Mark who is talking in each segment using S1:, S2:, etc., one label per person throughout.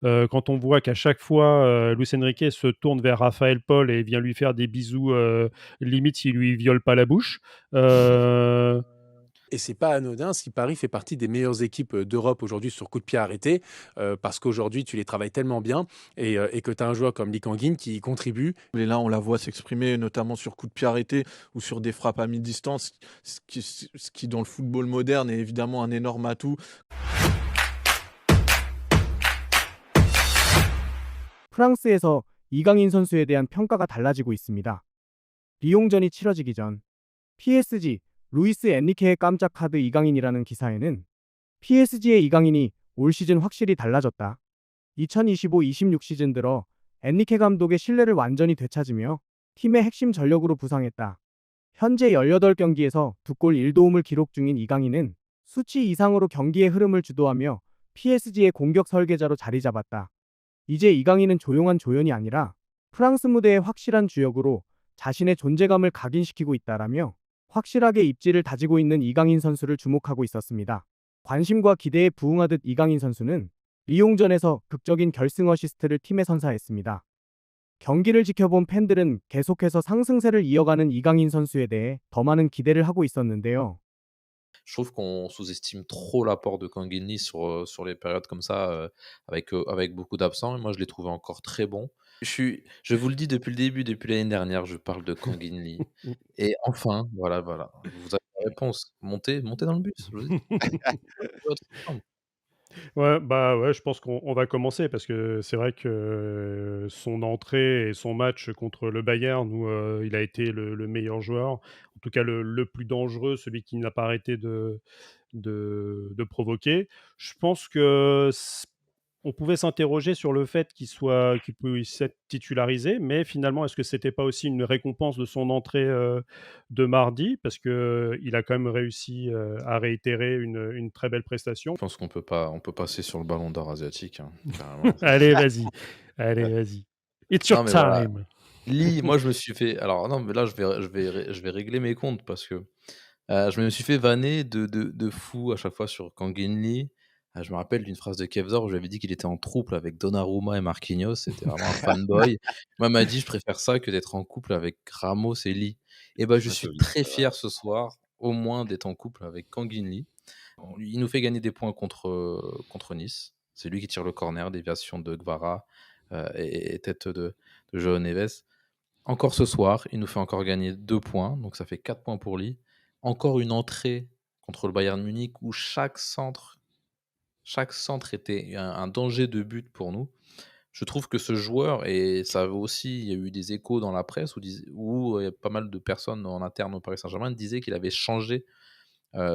S1: Quand on voit qu'à chaque fois, Luis Enrique se tourne vers Raphaël Paul et vient lui faire des bisous, limite s'il lui viole pas la bouche. Heu
S2: Et c'est pas anodin si Paris fait partie des meilleures équipes d'Europe aujourd'hui sur coup de pied arrêté, parce qu'aujourd'hui tu les travailles tellement bien et que tu as un joueur comme Lee Kang-in qui y contribue.
S3: Et là, on la voit s'exprimer notamment sur coup de pied arrêté ou sur des frappes à mi-distance, ce qui dans le football moderne est évidemment un énorme atout.
S4: 프랑스에서 이강인 선수에 대한 평가가 달라지고 있습니다. 리옹전이 치러지기 전 PSG 루이스 엔리케의 깜짝 카드 이강인이라는 기사에는 PSG의 이강인이 올 시즌 확실히 달라졌다. 2025-26 시즌 들어 엔리케 감독의 신뢰를 완전히 되찾으며 팀의 핵심 전력으로 부상했다. 현재 18경기에서 2골 1도움을 기록 중인 이강인은 수치 이상으로 경기의 흐름을 주도하며 PSG의 공격 설계자로 자리 잡았다. 이제 이강인은 조용한 조연이 아니라 프랑스 무대의 확실한 주역으로 자신의 존재감을 각인시키고 있다라며 확실하게 입지를 다지고 있는 이강인 선수를 주목하고 있었습니다. 관심과 기대에 부응하듯 이강인 선수는 리옹전에서 극적인 결승 어시스트를 팀에 선사했습니다. 경기를 지켜본 팬들은 계속해서 상승세를 이어가는 이강인 선수에 대해 더 많은 기대를 하고 있었는데요.
S5: Je trouve qu'on sous-estime trop l'apport de Kangin sur les périodes comme ça, avec beaucoup d'absents et moi je l'ai trouvé encore très bon. Je vous le dis depuis le début, depuis l'année dernière, je parle de Kangin Lee et enfin, voilà, vous avez la réponse. Montez dans le bus, je vous ai dit.
S1: Ouais, bah, ouais, je pense qu'on va commencer parce que c'est vrai que son entrée et son match contre le Bayern où, il a été le meilleur joueur, en tout cas le plus dangereux, celui qui n'a pas arrêté de provoquer. Je pense que on pouvait s'interroger sur le fait qu'il puisse être titularisé, mais finalement, est-ce que c'était pas aussi une récompense de son entrée, de mardi? Parce qu'il a quand même réussi, à réitérer une très belle prestation.
S5: Je pense on peut passer sur le ballon d'or asiatique, hein, carrément.
S1: Allez, vas-y. Allez, vas-y. It's your
S5: Non mais voilà,
S1: time.
S5: Lee, moi je me suis fait alors non mais là je vais régler mes comptes parce que, je me suis fait vanner de fou à chaque fois sur Kangin Lee. Je me rappelle d'une phrase de Kevzor où je lui avais dit qu'il était en trouble avec Donnarumma et Marquinhos, c'était vraiment un fanboy. Moi, il m'a dit: «Je préfère ça que d'être en couple avec Ramos et Lee» et bah, je
S6: Ah,
S5: suis
S6: joli,
S5: très
S6: c'est vrai.
S5: fier ce soir, au moins d'être en couple avec Kangin Lee. Il nous fait gagner des points contre Nice. C'est lui qui tire le corner, déviation de Guevara, et tête de João Neves. Encore ce soir, il nous fait encore gagner 2 points, donc ça fait 4 points pour lui. Encore une entrée contre le Bayern Munich où chaque centre était un danger de but pour nous. Je trouve que ce joueur et ça aussi, il y a eu des échos dans la presse où il y a pas mal de personnes en interne au Paris Saint-Germain disaient qu'il avait changé,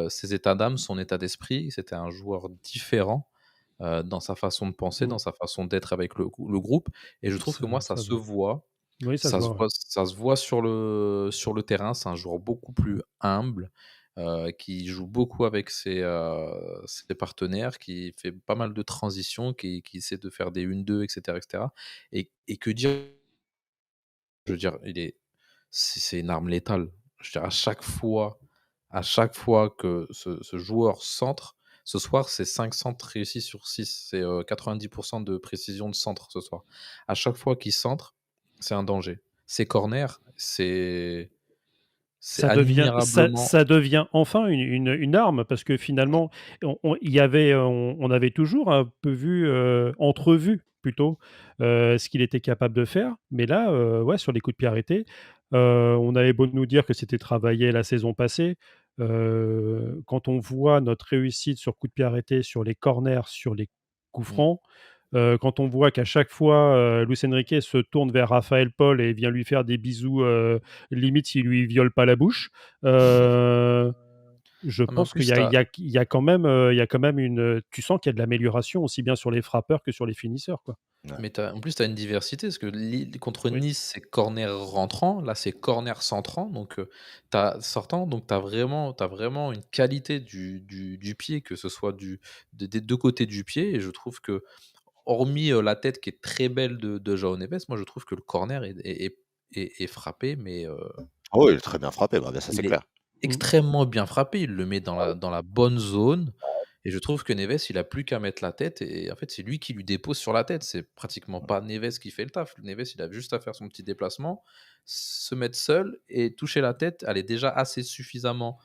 S5: ses états d'âme, son état d'esprit. C'était un joueur différent, dans sa façon de penser,
S1: Mmh.
S5: dans sa façon d'être avec le groupe et je trouve
S1: Ça
S5: que moi ça
S1: ça se
S5: se
S1: voit.
S5: voit.
S1: Oui, ça se voit, ouais.
S5: Ça se voit sur le terrain. C'est un joueur beaucoup plus humble, qui joue beaucoup avec ses partenaires, qui fait pas mal de transitions, qui essaie de faire des 1-2 et cetera et que dire? Je veux dire, c'est une arme létale. Je veux dire à chaque fois que ce joueur centre, ce soir, c'est 5 centres réussis sur 6. C'est, 90 de précision de centre ce soir. À chaque fois qu'il centre, c'est un danger. Ses corners, c'est admirablement.
S1: Ça devient enfin une arme parce que finalement, on avait toujours un peu vu, entrevu plutôt, ce qu'il était capable de faire. Mais là, ouais, sur les coups de pied arrêtés, on avait beau nous dire que c'était travaillé la saison passée, quand on voit notre réussite sur coups de pied arrêtés, sur les corners, sur les coups
S5: Mmh.
S1: francs, quand on voit qu'à chaque fois, Luis Enrique se tourne vers Raphaël Paul et vient lui faire des bisous, limite s'il lui viole pas la bouche, heu, je
S5: Non mais en
S1: pense qu'il
S5: plus
S1: y a
S5: tu
S1: il y a il y a quand même, il y a quand même tu sens qu'il y a de l'amélioration aussi bien sur les frappeurs que sur les finisseurs, quoi.
S6: Ouais.
S5: Mais en plus, tu as une diversité parce que contre
S1: Oui.
S5: Nice, c'est corner rentrant, là, c'est corner centrant, donc tu as vraiment une qualité du pied, que ce soit des 2 côtés du pied et je trouve que hormis, la tête qui est très belle de João Neves, moi je trouve que le corner est frappé, mais
S6: Ah oui, il est très bien frappé, bah, ça c'est
S5: il est
S6: clair.
S1: Mmh.
S5: extrêmement bien frappé. Il le met dans la bonne zone Et je trouve que Neves, il a plus qu'à mettre la tête et en fait, c'est lui qui lui dépose sur la tête. C'est pratiquement pas Neves qui fait le taf. Neves, il a juste à faire son petit déplacement, se mettre seul et toucher la tête. Elle est déjà assez suffisamment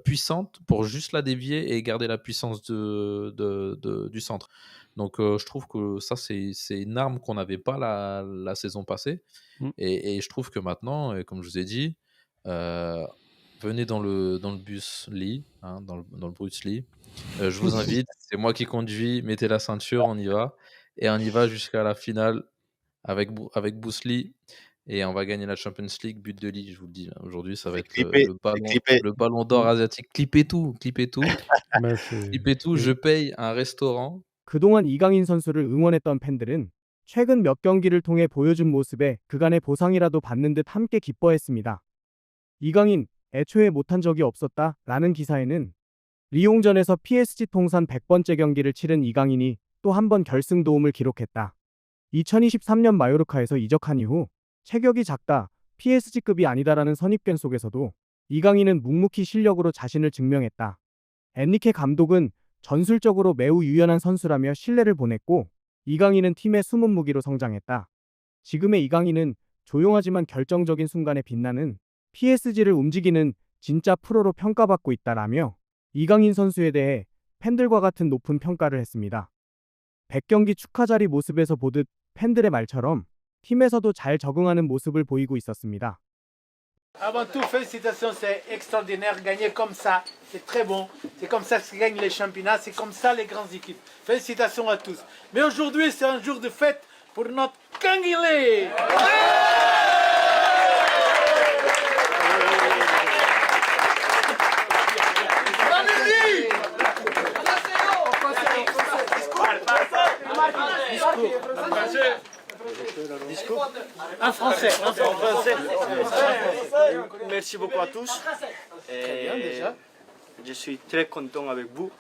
S5: puissante pour juste la dévier et garder la puissance du centre. Donc, je trouve que ça, c'est une arme qu'on n'avait pas la saison passée.
S1: Mmh.
S5: Et je trouve que maintenant, comme je vous ai dit, euh, venez dans le bus Lee, hein, dans le Bruce Lee. Je vous invite, c'est moi qui conduis, mettez la ceinture, on y va. Et on y va jusqu'à la finale avec Bruce Lee. Et on va gagner la Champions League, but de Lee, je vous le dis. Aujourd'hui, ça va
S6: C'est
S5: être
S6: clippé,
S5: le
S6: c'est clippé.
S5: ballon d'or asiatique. Clippez tout, clippez tout,
S1: Bah, c'est
S5: clippez tout. Je paye un restaurant.
S4: 그동안 이강인 선수를 응원했던 팬들은 최근 몇 경기를 통해 보여준 모습에 그간의 보상이라도 받는 듯 함께 기뻐했습니다. 이강인, 애초에 못한 적이 없었다 라는 기사에는 리옹전에서 PSG 통산 100번째 경기를 치른 이강인이 또 한 번 결승 도움을 기록했다. 2023년 마요르카에서 이적한 이후 체격이 작다, PSG급이 아니다라는 선입견 속에서도 이강인은 묵묵히 실력으로 자신을 증명했다. 엔리케 감독은 전술적으로 매우 유연한 선수라며 신뢰를 보냈고 이강인은 팀의 숨은 무기로 성장했다. 지금의 이강인은 조용하지만 결정적인 순간에 빛나는 PSG를 움직이는 진짜 프로로 평가받고 있다라며 이강인 선수에 대해 팬들과 같은 높은 평가를 했습니다. 100경기 축하 자리 모습에서 보듯 팬들의 말처럼 팀에서도 잘 적응하는 모습을 보이고 있었습니다.
S7: Avant tout, félicitations, c'est extraordinaire. Gagner comme ça, c'est très bon. C'est comme ça que se gagnent les championnats, c'est comme ça les grandes équipes. Félicitations à tous. Mais aujourd'hui, c'est un jour de fête pour notre Canguilé. Un français, un français.
S8: Merci beaucoup à tous.
S7: Très bien déjà.
S8: Je suis très content avec vous.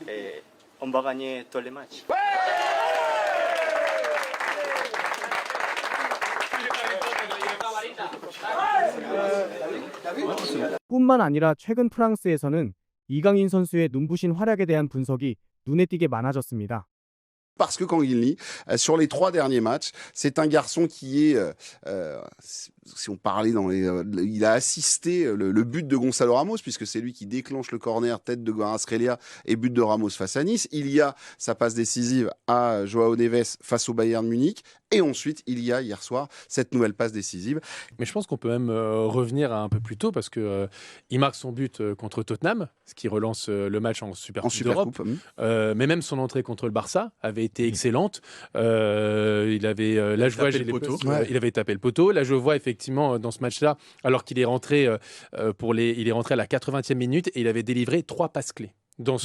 S8: Et on va gagner tous les matchs.
S4: 뿐만 아니라 최근 프랑스에서는 이강인 선수의 눈부신 활약에 대한 분석이 눈에 띄게 많아졌습니다.
S6: Parce que Canguilly, sur les 3 derniers matchs, c'est un garçon qui est, si on parlait il a assisté le but de Gonzalo Ramos, puisque c'est lui qui déclenche le corner, tête de Kvaratskhelia et but de Ramos face à Nice. Il y a sa passe décisive à Joao Neves face au Bayern Munich. Et ensuite, il y a hier soir cette nouvelle passe décisive.
S2: Mais je pense qu'on peut même revenir à un peu plus tôt parce que il marque son but contre Tottenham, ce qui relance le match en Super Coupe d'Europe. Mais même son entrée contre le Barça avait été excellente. Il avait là je vois il avait tapé le poteau. Là je vois effectivement dans ce match-là, alors qu'il est rentré il est rentré à la 80e minute et il avait délivré 3 passes clés. Dans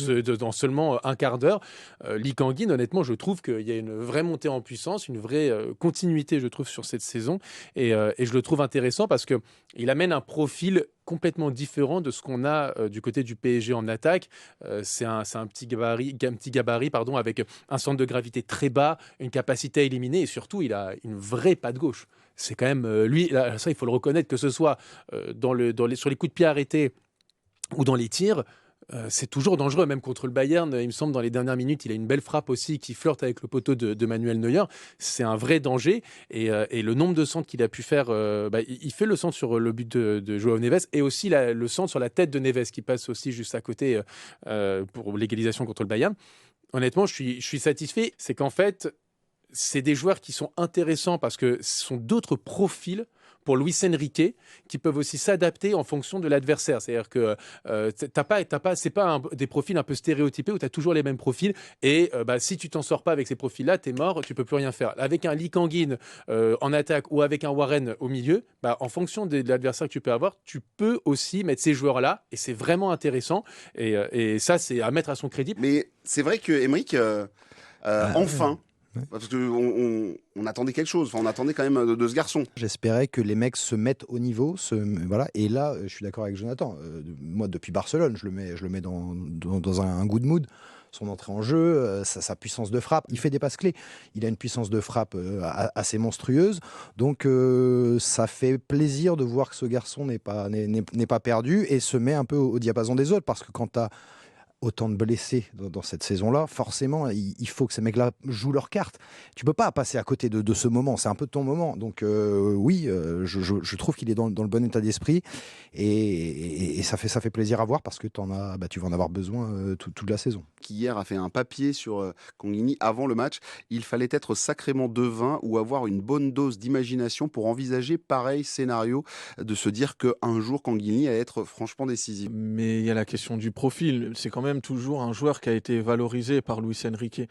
S2: seulement un quart d'heure. Lee Kang-in, honnêtement, je trouve qu'il y a une vraie montée en puissance, une vraie continuité, je trouve, sur cette saison. Et je le trouve intéressant parce qu'il amène un profil complètement différent de ce qu'on a du côté du PSG en attaque. C'est un petit gabarit avec un centre de gravité très bas, une capacité à éliminer et surtout, il a une vraie patte gauche. C'est quand même lui, là, ça il faut le reconnaître, que ce soit sur les coups de pied arrêtés ou dans les tirs. C'est toujours dangereux, même contre le Bayern. Il me semble, dans les dernières minutes, il a une belle frappe aussi qui flirte avec le poteau de Manuel Neuer. C'est un vrai danger. Et le nombre de centres qu'il a pu faire, il fait le centre sur le but de Joao Neves et aussi le centre sur la tête de Neves qui passe aussi juste à côté pour l'égalisation contre le Bayern. Honnêtement, je suis satisfait. C'est qu'en fait, c'est des joueurs qui sont intéressants parce que ce sont d'autres profils pour Luis Enrique, qui peuvent aussi s'adapter en fonction de l'adversaire. C'est-à-dire que c'est pas des profils un peu stéréotypés où tu as toujours les mêmes profils et si tu t'en sors pas avec ces profils-là, tu es mort, tu peux plus rien faire. Avec un Lee Kang-in en attaque ou avec un Warren au milieu, en fonction de l'adversaire que tu peux avoir, tu peux aussi mettre ces joueurs-là et c'est vraiment intéressant et ça, c'est à mettre à son crédit.
S6: Mais c'est vrai que Aymeric, enfin... Parce qu'on attendait quelque chose, on attendait quand même de ce garçon.
S9: J'espérais que les mecs se mettent au niveau, voilà. Et là, je suis d'accord avec Jonathan. Moi, depuis Barcelone, je le mets dans un good mood. Son entrée en jeu, sa puissance de frappe. Il fait des passes clés. Il a une puissance de frappe assez monstrueuse. Donc, ça fait plaisir de voir que ce garçon n'est pas perdu et se met un peu au diapason des autres. Parce que quand tu as autant de blessés dans cette saison-là, forcément, il faut que ces mecs-là jouent leurs cartes. Tu peux pas passer à côté de ce moment, c'est un peu ton moment. Donc oui, je trouve qu'il est dans le bon état d'esprit et ça fait plaisir à voir parce que tu vas en avoir besoin toute la saison.
S6: Qui hier a fait un papier sur Canguigny avant le match. Il fallait être sacrément devin ou avoir une bonne dose d'imagination pour envisager pareil scénario, de se dire qu'un jour Canguigny allait être franchement décisif.
S3: Mais il y a la question du profil. C'est quand même toujours un joueur qui a été valorisé par Luis Enrique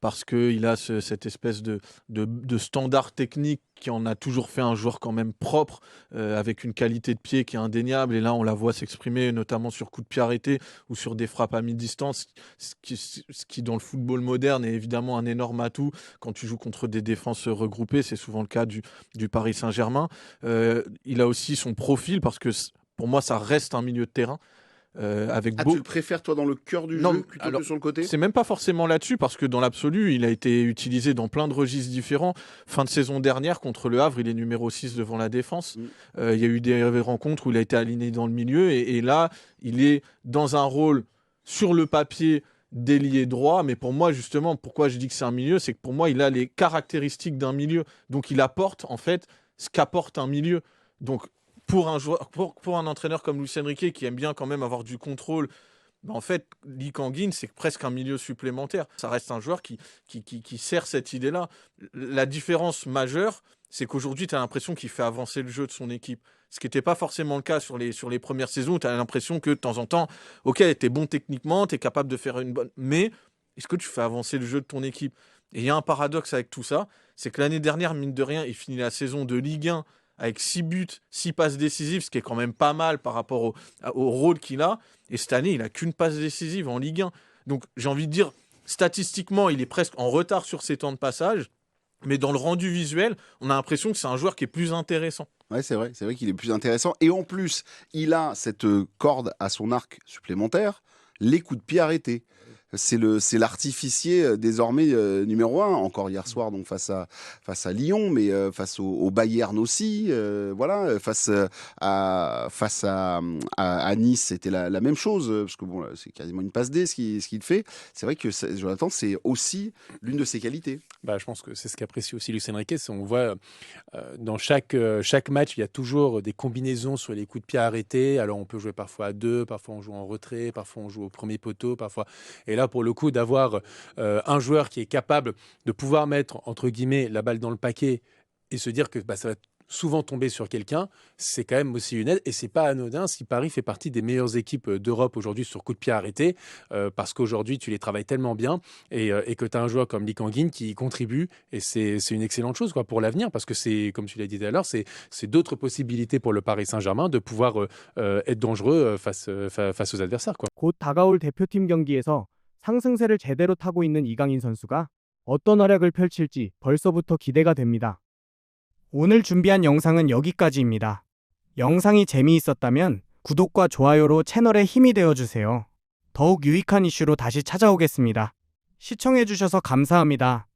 S3: parce qu'il a cette espèce de standard technique qui en a toujours fait un joueur quand même propre, avec une qualité de pied qui est indéniable. Et là, on la voit s'exprimer notamment sur coups de pied arrêtés ou sur des frappes à mi-distance, ce qui dans le football moderne est évidemment un énorme atout quand tu joues contre des défenses regroupées. C'est souvent le cas du Paris Saint-Germain. Il a aussi son profil parce que pour moi, ça reste un milieu de terrain.
S6: Tu le préfères toi dans le cœur du jeu plutôt que sur le côté?
S3: C'est même pas forcément là-dessus parce que dans l'absolu, il a été utilisé dans plein de registres différents. Fin de saison dernière contre le Havre, il est numéro 6 devant la défense. Il y a eu des rencontres où il a été aligné dans le milieu et là, il est dans un rôle sur le papier d'ailier droit, mais pour moi justement, pourquoi je dis que c'est un milieu, c'est que pour moi, il a les caractéristiques d'un milieu. Donc il apporte en fait ce qu'apporte un milieu. Donc pour un entraîneur comme Luis Enrique qui aime bien quand même avoir du contrôle, en fait, Lee Kang-in, c'est presque un milieu supplémentaire. Ça reste un joueur qui sert cette idée-là. La différence majeure, c'est qu'aujourd'hui, tu as l'impression qu'il fait avancer le jeu de son équipe. Ce qui n'était pas forcément le cas sur les premières saisons, où tu as l'impression que de temps en temps, ok, tu es bon techniquement, tu es capable de faire une bonne... Mais est-ce que tu fais avancer le jeu de ton équipe? Et il y a un paradoxe avec tout ça, c'est que l'année dernière, mine de rien, il finit la saison de Ligue 1 avec 6 buts, 6 passes décisives, ce qui est quand même pas mal par rapport au rôle qu'il a. Et cette année, il n'a qu'une passe décisive en Ligue 1. Donc j'ai envie de dire, statistiquement, il est presque en retard sur ses temps de passage. Mais dans le rendu visuel, on a l'impression que c'est un joueur qui est plus intéressant.
S6: Ouais, c'est vrai qu'il est plus intéressant. Et en plus, il a cette corde à son arc supplémentaire, les coups de pied arrêtés. C'est l'artificier désormais numéro 1, encore hier soir donc face à Lyon, mais face au Bayern aussi, voilà, face à Nice, c'était la même chose, parce que bon, c'est quasiment une passe D ce qu'il fait. C'est vrai que Jonathan, c'est aussi l'une de ses qualités.
S2: Je pense que c'est ce qu'apprécie aussi Luis Enrique. On voit dans chaque match, il y a toujours des combinaisons sur les coups de pied arrêtés. Alors on peut jouer parfois à 2, parfois on joue en retrait, parfois on joue au premier poteau, parfois. Et là, pour le coup, d'avoir un joueur qui est capable de pouvoir mettre, entre guillemets, la balle dans le paquet et se dire que ça va souvent tomber sur quelqu'un, c'est quand même aussi une aide. Et c'est pas anodin si Paris fait partie des meilleures équipes d'Europe aujourd'hui sur coup de pied arrêté, parce qu'aujourd'hui, tu les travailles tellement bien et que tu as un joueur comme Lee Kang-in qui y contribue. Et c'est une excellente chose pour l'avenir, parce que c'est, comme tu l'as dit tout à l'heure, c'est d'autres possibilités pour le Paris Saint-Germain de pouvoir être dangereux face aux adversaires.
S4: 곧 다가올 대표팀 경기에서 상승세를 제대로 타고 있는 이강인 선수가 어떤 활약을 펼칠지 벌써부터 기대가 됩니다. 오늘 준비한 영상은 여기까지입니다. 영상이 재미있었다면 구독과 좋아요로 채널에 힘이 되어주세요. 더욱 유익한 이슈로 다시 찾아오겠습니다. 시청해주셔서 감사합니다.